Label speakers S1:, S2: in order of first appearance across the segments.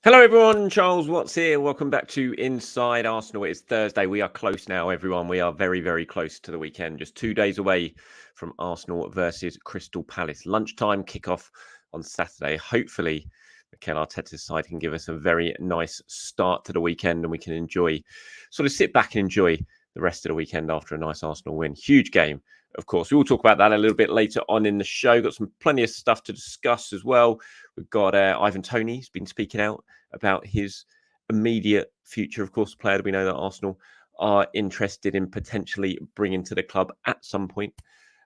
S1: Hello, everyone. Charles Watts here. Welcome back to Inside Arsenal. It's Thursday. We are close now, everyone. We are very, very close to the weekend. Just 2 days away from Arsenal versus Crystal Palace. Lunchtime kickoff on Saturday. Hopefully, Mikel Arteta's side can give us a very nice start to the weekend and we can sit back and enjoy the rest of the weekend after a nice Arsenal win. Huge game, of course. We will talk about that a little bit later on in the show. Got plenty of stuff to discuss as well. We've got Ivan Toney. He's been speaking out about his immediate future. Of course, a player that we know that Arsenal are interested in potentially bringing to the club at some point.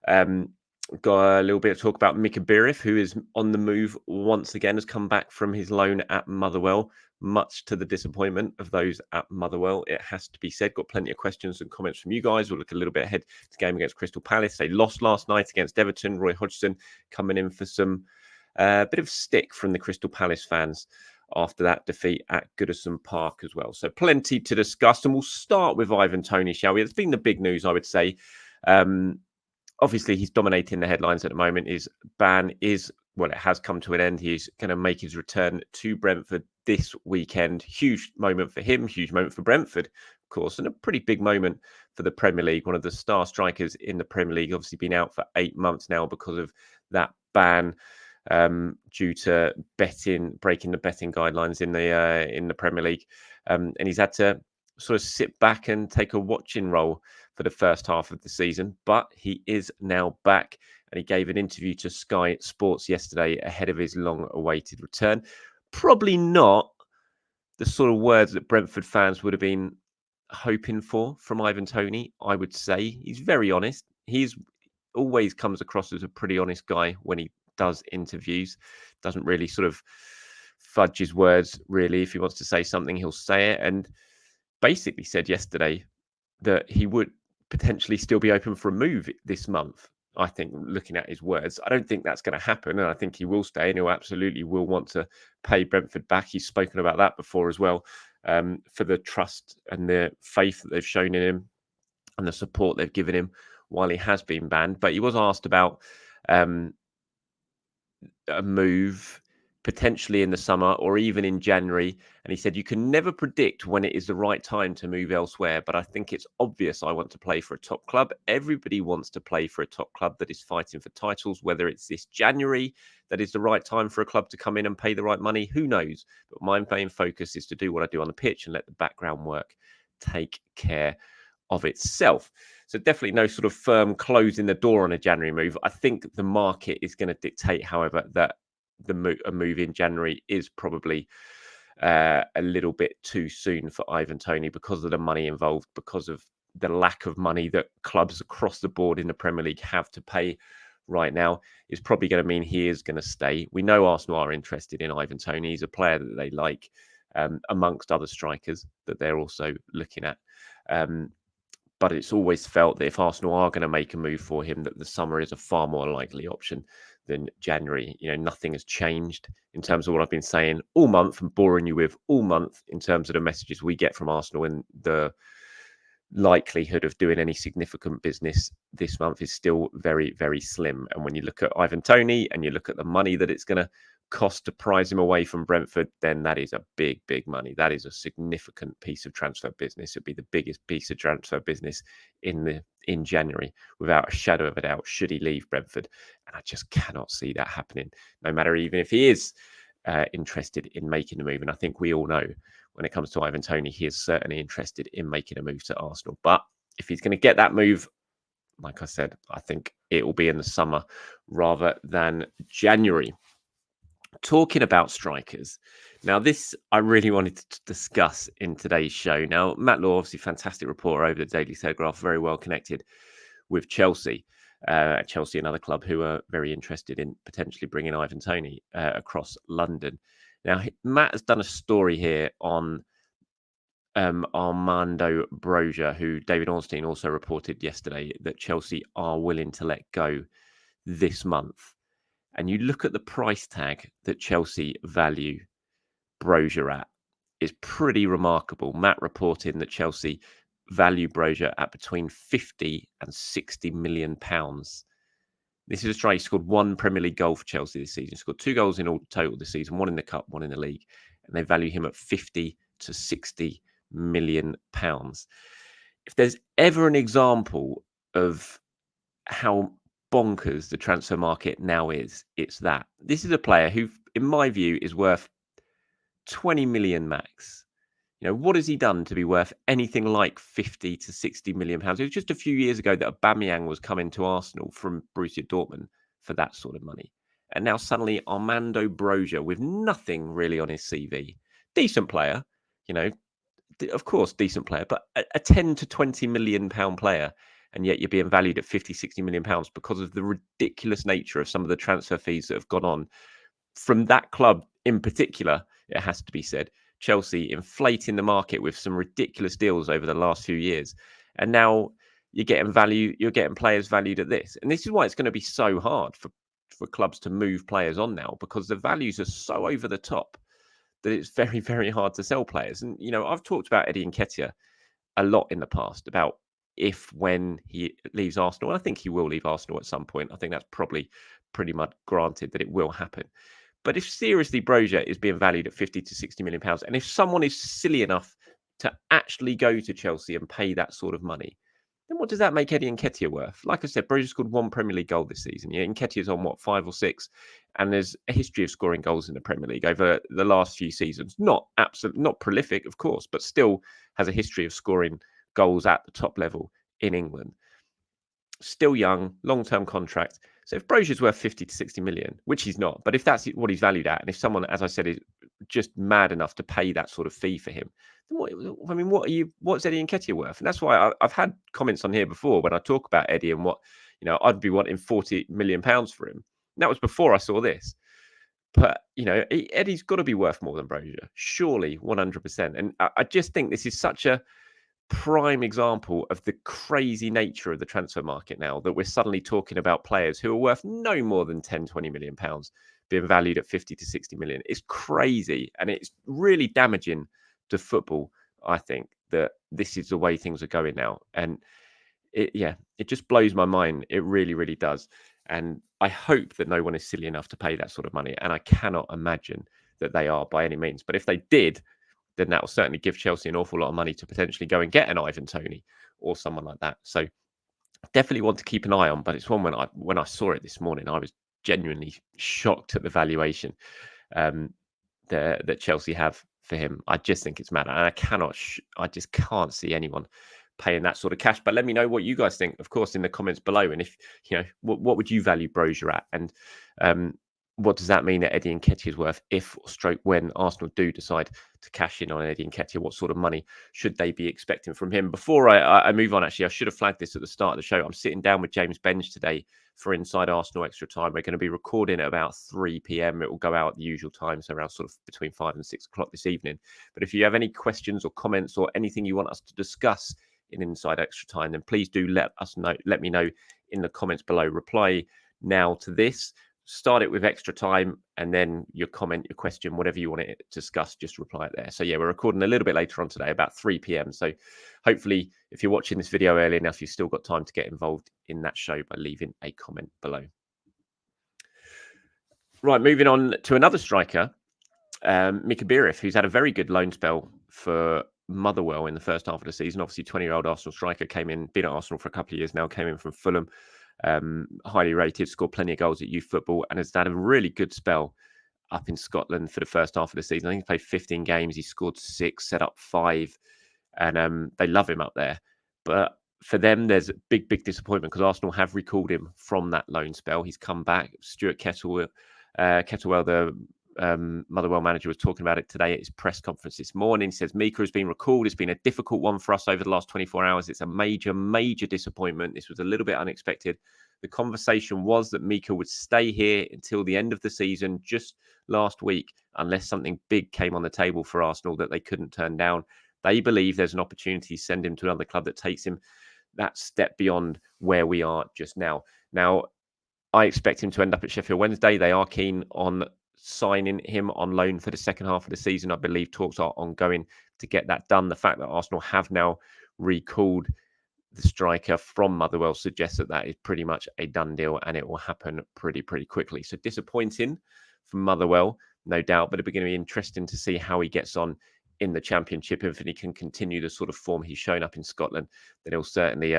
S1: Got a little bit of talk about Mika Biereth, who is on the move once again, has come back from his loan at Motherwell, much to the disappointment of those at Motherwell. It has to be said. Got plenty of questions and comments from you guys. We'll look a little bit ahead to the game against Crystal Palace. They lost last night against Everton. Roy Hodgson coming in for some bit of stick from the Crystal Palace fans after that defeat at Goodison Park as well. So plenty to discuss. And we'll start with Ivan Toney, shall we? It's been the big news, I would say. Obviously, he's dominating the headlines at the moment. His ban it has come to an end. He's going to make his return to Brentford this weekend. Huge moment for him, huge moment for Brentford, of course, and a pretty big moment for the Premier League. One of the star strikers in the Premier League, obviously been out for 8 months now because of that ban due to breaking the betting guidelines in the Premier League. And he's had to sort of sit back and take a watching role for the first half of the season, but he is now back and he gave an interview to Sky Sports yesterday ahead of his long-awaited return. Probably not the sort of words that Brentford fans would have been hoping for from Ivan Toney, I would say. He's very honest. He's always comes across as a pretty honest guy when he does interviews. Doesn't really sort of fudge his words, really. If he wants to say something, he'll say it. And basically said yesterday that he would potentially still be open for a move this month. I think, looking at his words, I don't think that's going to happen. And I think he will stay and he'll absolutely will want to pay Brentford back. He's spoken about that before as well, for the trust and the faith that they've shown in him and the support they've given him while he has been banned. But he was asked about a move potentially in the summer or even in January. And he said, you can never predict when it is the right time to move elsewhere, but I think it's obvious I want to play for a top club. Everybody wants to play for a top club that is fighting for titles, whether it's this January that is the right time for a club to come in and pay the right money, who knows? But my main focus is to do what I do on the pitch and let the background work take care of itself. So definitely no sort of firm closing the door on a January move. I think the market is going to dictate, however, that a move in January is probably a little bit too soon for Ivan Toney because of the money involved, because of the lack of money that clubs across the board in the Premier League have to pay right now. Is probably going to mean he is going to stay. We know Arsenal are interested in Ivan Toney. He's a player that they like, amongst other strikers that they're also looking at. But it's always felt that if Arsenal are going to make a move for him, that the summer is a far more likely option than January. You know, nothing has changed in terms of what I've been saying all month and boring you with all month in terms of the messages we get from Arsenal, and the likelihood of doing any significant business this month is still very, very slim. And when you look at Ivan Toney and you look at the money that it's going to cost to prize him away from Brentford, then that is a big, big money. That is a significant piece of transfer business. It'd be the biggest piece of transfer business in January, without a shadow of a doubt, should he leave Brentford. And I just cannot see that happening, no matter even if he is interested in making a move. And I think we all know when it comes to Ivan Toney, he is certainly interested in making a move to Arsenal. But if he's going to get that move, like I said, I think it will be in the summer rather than January. Talking about strikers. Now, this I really wanted to discuss in today's show. Now, Matt Law, obviously fantastic reporter over the Daily Telegraph, very well connected with Chelsea. Chelsea, another club who are very interested in potentially bringing Ivan Toney across London. Now, Matt has done a story here on Armando Broja, who David Ornstein also reported yesterday that Chelsea are willing to let go this month. And you look at the price tag that Chelsea value Broja at, is pretty remarkable. Matt reporting that Chelsea value Broja at between 50 and 60 million pounds. This is a striker. He scored one Premier League goal for Chelsea this season. He scored 2 goals in all total this season, one in the cup, one in the league. and they value him at 50 to 60 million pounds. If there's ever an example of how bonkers the transfer market now is, it's that. This is a player who, in my view, is worth 20 million max. You know, what has he done to be worth anything like 50 to 60 million pounds? It was just a few years ago that Aubameyang was coming to Arsenal from Borussia Dortmund for that sort of money. And now suddenly Armando Broja, with nothing really on his CV, decent player, you know, of course, decent player, but a 10 to 20 million pound player. And yet you're being valued at 50, 60 million pounds because of the ridiculous nature of some of the transfer fees that have gone on from that club in particular. It has to be said, Chelsea inflating the market with some ridiculous deals over the last few years. And now you're getting players valued at this. And this is why it's going to be so hard for clubs to move players on now, because the values are so over the top that it's very, very hard to sell players. And, you know, I've talked about Eddie Nketiah a lot in the past about when he leaves Arsenal. And I think he will leave Arsenal at some point. I think that's probably pretty much granted that it will happen. But if seriously Broja is being valued at 50 to 60 million pounds, and if someone is silly enough to actually go to Chelsea and pay that sort of money, then what does that make Eddie Nketiah worth? Like I said, Broja scored 1 Premier League goal this season. Yeah, Nketiah's on what, 5 or 6, and there's a history of scoring goals in the Premier League over the last few seasons. Not prolific, of course, but still has a history of scoring goals at the top level in England. Still young, long-term contract. So if Broja's worth 50 to 60 million, which he's not, but if that's what he's valued at, and if someone, as I said, is just mad enough to pay that sort of fee for him, then what's Eddie Nketiah worth? And that's why I've had comments on here before when I talk about Eddie and what, you know, I'd be wanting 40 million pounds for him. And that was before I saw this. But, you know, Eddie's got to be worth more than Broja, surely, 100%. And I just think this is such a prime example of the crazy nature of the transfer market now, that we're suddenly talking about players who are worth no more than 10, 20 million pounds being valued at 50 to 60 million. It's crazy. And it's really damaging to football, I think, that this is the way things are going now. And it just blows my mind. It really, really does. And I hope that no one is silly enough to pay that sort of money. And I cannot imagine that they are by any means. But if they did, then that will certainly give Chelsea an awful lot of money to potentially go and get an Ivan Toney or someone like that. So definitely want to keep an eye on. But it's one when I saw it this morning, I was genuinely shocked at the valuation that Chelsea have for him. I just think it's mad, and I just can't see anyone paying that sort of cash. But let me know what you guys think, of course, in the comments below. And if you know, what would you value Broja at, and what does that mean that Eddie Nketiah is worth when Arsenal do decide to cash in on Eddie Nketiah? What sort of money should they be expecting from him? Before I move on, actually, I should have flagged this at the start of the show. I'm sitting down with James Benge today for Inside Arsenal Extra Time. We're going to be recording at about 3 p.m. It will go out at the usual time, so around sort of between 5 and 6 o'clock this evening. But if you have any questions or comments or anything you want us to discuss in Inside Extra Time, then please do let me know in the comments below. Reply now to this. Start it with extra time, and then your comment, your question, whatever you want to discuss, just reply it there. So yeah, we're recording a little bit later on today, about 3 p.m. So hopefully, if you're watching this video early enough, you've still got time to get involved in that show by leaving a comment below. Right, moving on to another striker, Mika Biereth, who's had a very good loan spell for Motherwell in the first half of the season. Obviously, 20-year-old Arsenal striker, been at Arsenal for a couple of years now, came in from Fulham. Highly rated, scored plenty of goals at youth football, and has had a really good spell up in Scotland for the first half of the season. I think he played 15 games, he scored 6, set up 5, and they love him up there. But for them, there's a big disappointment because Arsenal have recalled him from that loan spell. He's come back. Stuart Kettlewell, the Motherwell manager, was talking about it today at his press conference this morning. He says Mika has been recalled. It's been a difficult one for us over the last 24 hours. It's a major disappointment. This was a little bit unexpected. The conversation was that Mika would stay here until the end of the season just last week, unless something big came on the table for Arsenal that they couldn't turn down. They believe there's an opportunity to send him to another club that takes him that step beyond where we are just now. Now, I expect him to end up at Sheffield Wednesday. They are keen on signing him on loan for the second half of the season. I believe talks are ongoing to get that done. The fact that Arsenal have now recalled the striker from Motherwell suggests that is pretty much a done deal, and it will happen pretty quickly. So disappointing for Motherwell no doubt, but it'll be going to be interesting to see how he gets on in the Championship. If he can continue the sort of form he's shown up in Scotland, then he'll certainly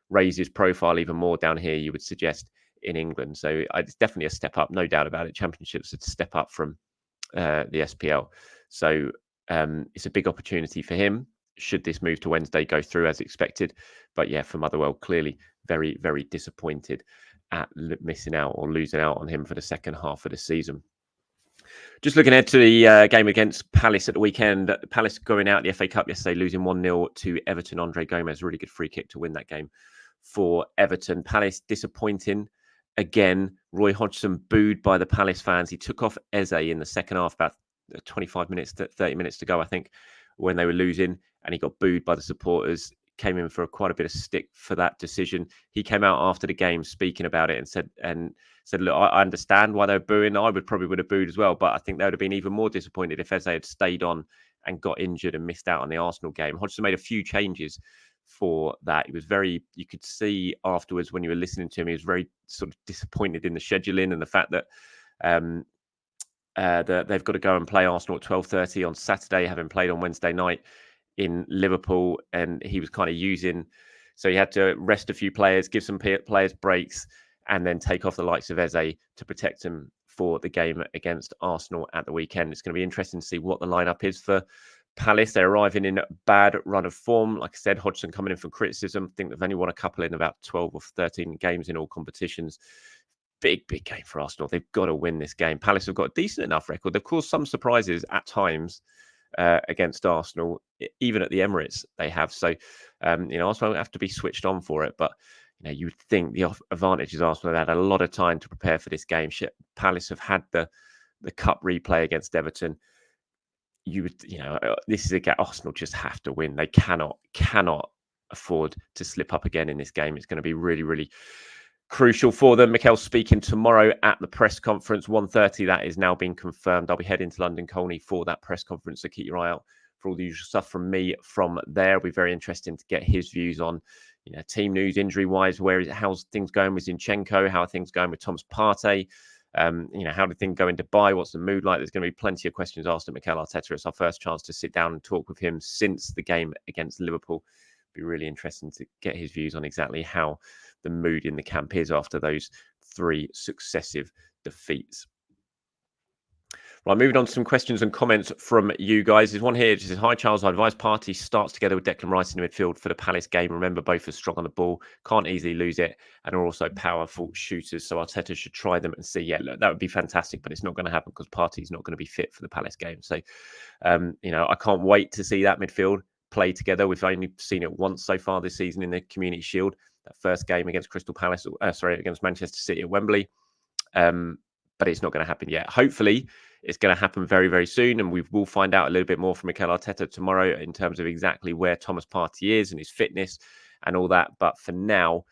S1: raise his profile even more down here, you would suggest, in England. So it's definitely a step up, no doubt about it. Championships a step up from the SPL. So it's a big opportunity for him should this move to Wednesday go through as expected. But yeah, for Motherwell, clearly very, very disappointed at missing out or losing out on him for the second half of the season. Just looking ahead to the game against Palace at the weekend. Palace going out the FA Cup yesterday, losing 1-0 to Everton. Andre Gomez, really good free kick to win that game for Everton. Palace disappointing again. Roy Hodgson booed by the Palace fans. He took off Eze in the second half, about 25 minutes to 30 minutes to go, I think, when they were losing, and he got booed by the supporters. Came in for quite a bit of stick for that decision. He came out after the game speaking about it and said, look, I understand why they're booing. I would have booed as well, but I think they would have been even more disappointed if Eze had stayed on and got injured and missed out on the Arsenal game. Hodgson made a few changes for that. He was you could see afterwards when you were listening to him, he was very sort of disappointed in the scheduling and the fact that they've got to go and play Arsenal at 12:30 on Saturday, having played on Wednesday night in Liverpool, and he was kind of so he had to rest a few players, give some players breaks, and then take off the likes of Eze to protect him for the game against Arsenal at the weekend. It's going to be interesting to see what the lineup is for Palace. They're arriving in a bad run of form. Like I said, Hodgson coming in from criticism. I think they've only won a couple in about 12 or 13 games in all competitions. Big game for Arsenal. They've got to win this game. Palace have got a decent enough record. They've caused some surprises at times against Arsenal, even at the Emirates they have. So, Arsenal have to be switched on for it. But, you would think the advantage is Arsenal have had a lot of time to prepare for this game. Palace have had the cup replay against Everton. This is a game Arsenal just have to win. They cannot afford to slip up again in this game. It's going to be really, really crucial for them. Mikel's speaking tomorrow at the press conference, 1:30. That is now being confirmed. I'll be heading to London Colney for that press conference, so keep your eye out for all the usual stuff from me from there. It'll be very interesting to get his views on, team news, injury-wise, how's things going with Zinchenko, how are things going with Thomas Partey, how do things go in Dubai, what's the mood like? There's going to be plenty of questions asked at Mikel Arteta. It's our first chance to sit down and talk with him since the game against Liverpool. It'll be really interesting to get his views on exactly how the mood in the camp is after those 3 successive defeats. Right, moving on to some questions and comments from you guys. There's one here that says, hi Charles, I advise Partey starts together with Declan Rice in the midfield for the Palace game. Remember, both are strong on the ball, can't easily lose it, and are also powerful shooters. So Arteta should try them and see. Yeah, look, that would be fantastic, but it's not going to happen because Partey's not going to be fit for the Palace game. So, I can't wait to see that midfield play together. We've only seen it once so far this season in the Community Shield. That first game against against Manchester City at Wembley. But it's not going to happen yet. Hopefully, it's going to happen very, very soon, and we will find out a little bit more from Mikel Arteta tomorrow in terms of exactly where Thomas Partey is and his fitness and all that. But for now,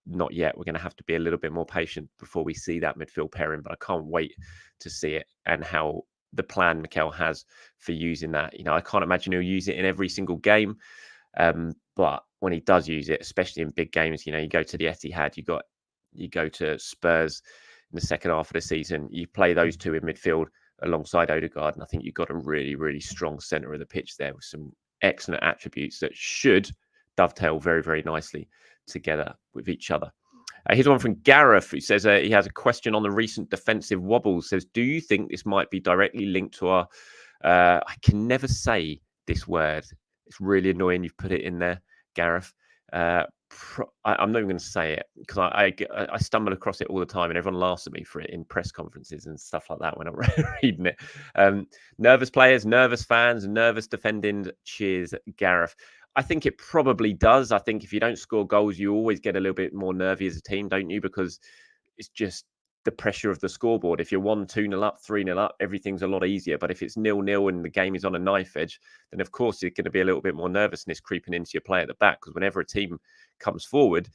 S1: not yet. We're going to have to be a little bit more patient before we see that midfield pairing. But I can't wait to see it and how the plan Mikel has for using that. I can't imagine he'll use it in every single game. But when he does use it, especially in big games, you go to the Etihad, you go to Spurs in the second half of the season, you play those two in midfield alongside Odegaard, and I think you've got a really, really strong centre of the pitch there with some excellent attributes that should dovetail very, very nicely together with each other. Here's one from Gareth, who says he has a question on the recent defensive wobbles. Says, do you think this might be directly linked to our... I can never say this word. It's really annoying you've put it in there, Gareth. I'm not even going to say it because I stumble across it all the time and everyone laughs at me for it in press conferences and stuff like that when I'm reading it. Nervous players, nervous fans, nervous defending. Cheers, Gareth. I think it probably does. I think if you don't score goals, you always get a little bit more nervy as a team, don't you? Because it's just the pressure of the scoreboard. If you're 1-2-0 up, 3-0 up, everything's a lot easier. But if it's 0-0 and the game is on a knife edge, then of course you're going to be a little bit more nervousness creeping into your play at the back. Because whenever a team comes forward,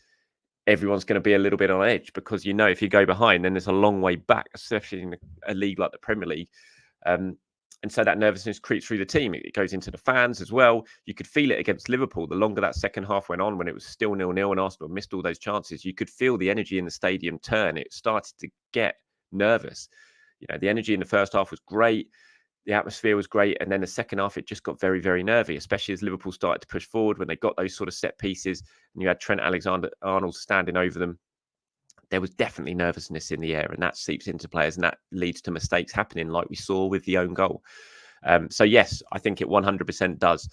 S1: everyone's going to be a little bit on edge because if you go behind, then there's a long way back, especially in a league like the Premier League. And so that nervousness creeps through the team. It goes into the fans as well. You could feel it against Liverpool. The longer that second half went on, when it was still 0-0 and Arsenal missed all those chances, you could feel the energy in the stadium turn. It started to get nervous. The energy in the first half was great. The atmosphere was great. And then the second half, it just got very, very nervy, especially as Liverpool started to push forward when they got those sort of set pieces and you had Trent Alexander-Arnold standing over them. There was definitely nervousness in the air, and that seeps into players and that leads to mistakes happening like we saw with the own goal. So yes, I think it 100% does.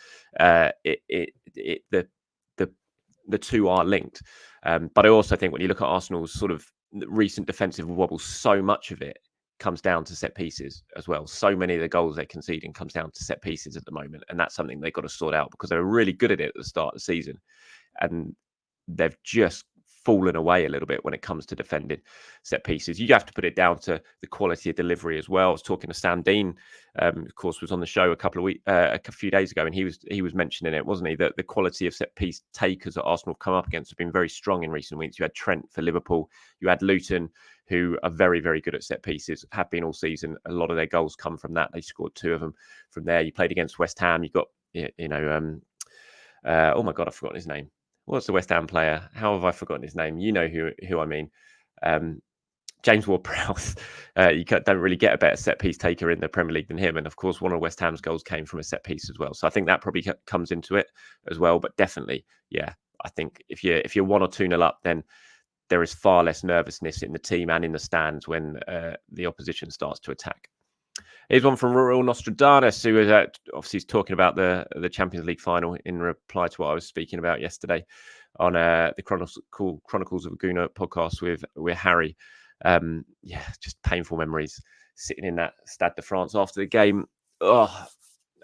S1: The two are linked. But I also think when you look at Arsenal's sort of recent defensive wobbles, so much of it comes down to set pieces as well. So many of the goals they're conceding comes down to set pieces at the moment. And that's something they've got to sort out because they were really good at it at the start of the season. And they've just fallen away a little bit when it comes to defending set pieces. You have to put it down to the quality of delivery as well. I was talking to Sam Dean, of course, was on the show a few days ago, and he was mentioning it, wasn't he? That the quality of set piece takers that Arsenal have come up against have been very strong in recent weeks. You had Trent for Liverpool, you had Luton, who are very, very good at set pieces, have been all season. A lot of their goals come from that. They scored 2 of them from there. You played against West Ham. You got, oh my God, I've forgotten his name. What's the West Ham player? How have I forgotten his name? You know who I mean. James Ward-Prowse. You don't really get a better set piece taker in the Premier League than him. And of course, one of West Ham's goals came from a set piece as well. So I think that probably comes into it as well. But definitely, yeah, I think if you're 1 or 2-0 up, then there is far less nervousness in the team and in the stands when the opposition starts to attack. Here's one from Rural Nostradamus, who is obviously talking about the Champions League final in reply to what I was speaking about yesterday on the Chronicles of a Gooner podcast with Harry. Just painful memories sitting in that Stade de France after the game. Oh,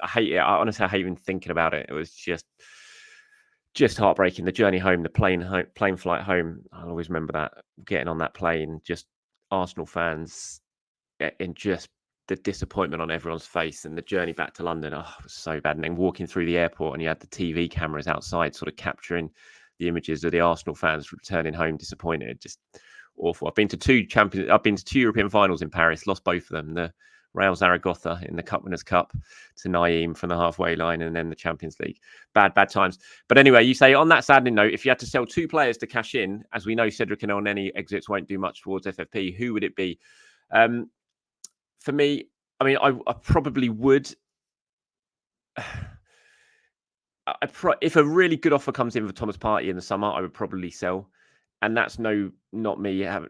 S1: I hate it. Honestly, I hate even thinking about it. It was just heartbreaking. The journey home, the plane flight home. I'll always remember that, getting on that plane, just Arsenal fans in just the disappointment on everyone's face, and the journey back to London, it was so bad. And then walking through the airport and you had the TV cameras outside sort of capturing the images of the Arsenal fans returning home disappointed. Just awful. I've been to 2 European finals in Paris, lost both of them. The Real Zaragoza in the Cup Winners' Cup to Naeem from the halfway line, and then the Champions League. Bad times. But anyway, you say on that saddening note, if you had to sell 2 players to cash in, as we know Cedric and Elneny exits won't do much towards FFP, who would it be? For me, I mean, I probably would. If a really good offer comes in for Thomas Partey in the summer, I would probably sell. And that's not me. I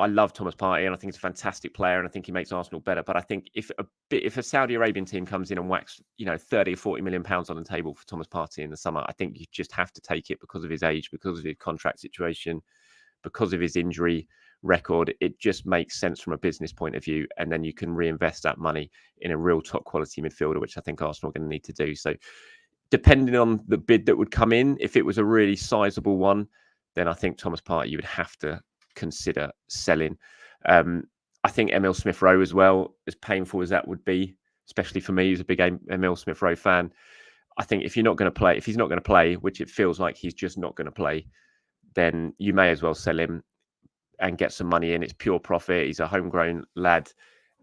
S1: love Thomas Partey and I think he's a fantastic player and I think he makes Arsenal better. But I think if a Saudi Arabian team comes in and whacks, 30 or 40 million pounds on the table for Thomas Partey in the summer, I think you just have to take it because of his age, because of his contract situation, because of his injury record. It just makes sense from a business point of view. And then you can reinvest that money in a real top quality midfielder, which I think Arsenal are going to need to do. So depending on the bid that would come in, if it was a really sizable one, then I think Thomas Partey you would have to consider selling. I think Emil Smith-Rowe as well, as painful as that would be, especially for me, who's a big Emil Smith-Rowe fan. I think if he's not going to play, which it feels like he's just not going to play, then you may as well sell him and get some money in. It's pure profit. He's a homegrown lad.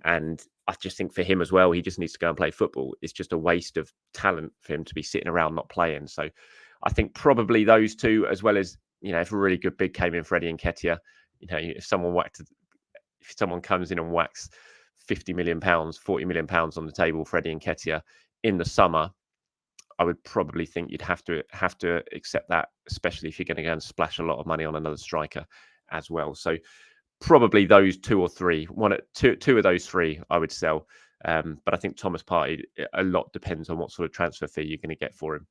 S1: And I just think for him as well, he just needs to go and play football. It's just a waste of talent for him to be sitting around not playing. So I think probably those 2, as well as, if a really good bid came in for Eddie Nketiah, if someone comes in and whacks 50 million pounds, 40 million pounds on the table for Eddie Nketiah in the summer, I would probably think you'd have to accept that, especially if you're going to go and splash a lot of money on another striker as well. So probably those 2 or 3, two of those 3 I would sell. But I think Thomas Partey, a lot depends on what sort of transfer fee you're going to get for him.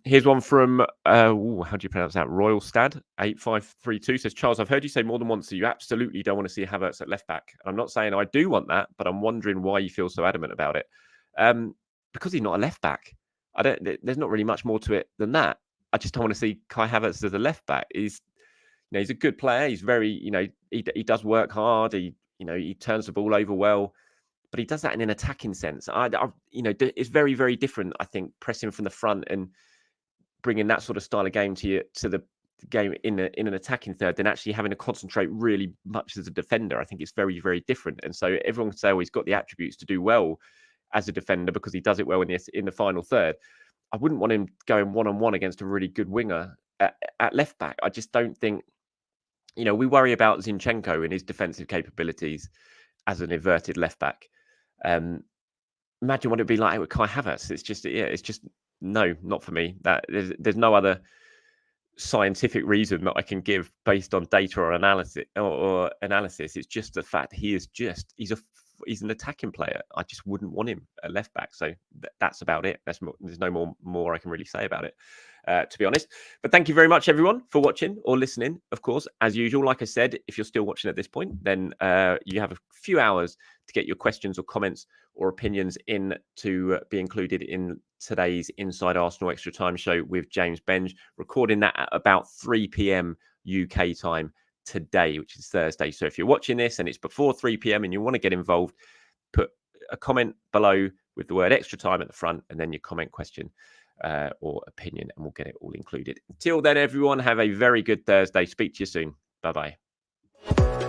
S1: Here's one from how do you pronounce that? Royal Stad 8532 says, Charles, I've heard you say more than once that you absolutely don't want to see Havertz at left back. I'm not saying I do want that, but I'm wondering why you feel so adamant about it. Because he's not a left back. There's not really much more to it than that. I just don't want to see Kai Havertz as a left back. He's a good player. He's very, he does work hard. He turns the ball over well, but he does that in an attacking sense. It's very, very different. I think pressing from the front and bringing that sort of style of game to the game in an attacking third than actually having to concentrate really much as a defender. I think it's very, very different. And so everyone can say, oh, he's got the attributes to do well as a defender because he does it well in the final third. I wouldn't want him going one-on-one against a really good winger at left back. I just don't think we worry about Zinchenko and his defensive capabilities as an inverted left back. Imagine what it'd be like with Kai Havertz. It's just no, not for me. That there's no other scientific reason that I can give based on data or analysis. It's just the fact he's an attacking player. I just wouldn't want him at left back. So that's about it. There's no more I can really say about it, to be honest. But thank you very much, everyone, for watching or listening. Of course, as usual, like I said, if you're still watching at this point, then you have a few hours to get your questions or comments or opinions in to be included in today's Inside Arsenal Extra Time show with James Benge, recording that at about 3 p.m. UK time today, which is Thursday. So if you're watching this and it's before 3 p.m. and you want to get involved, put a comment below with the word extra time at the front and then your comment, question or opinion, and we'll get it all included. Until then, everyone, have a very good Thursday. Speak to you soon. Bye-bye.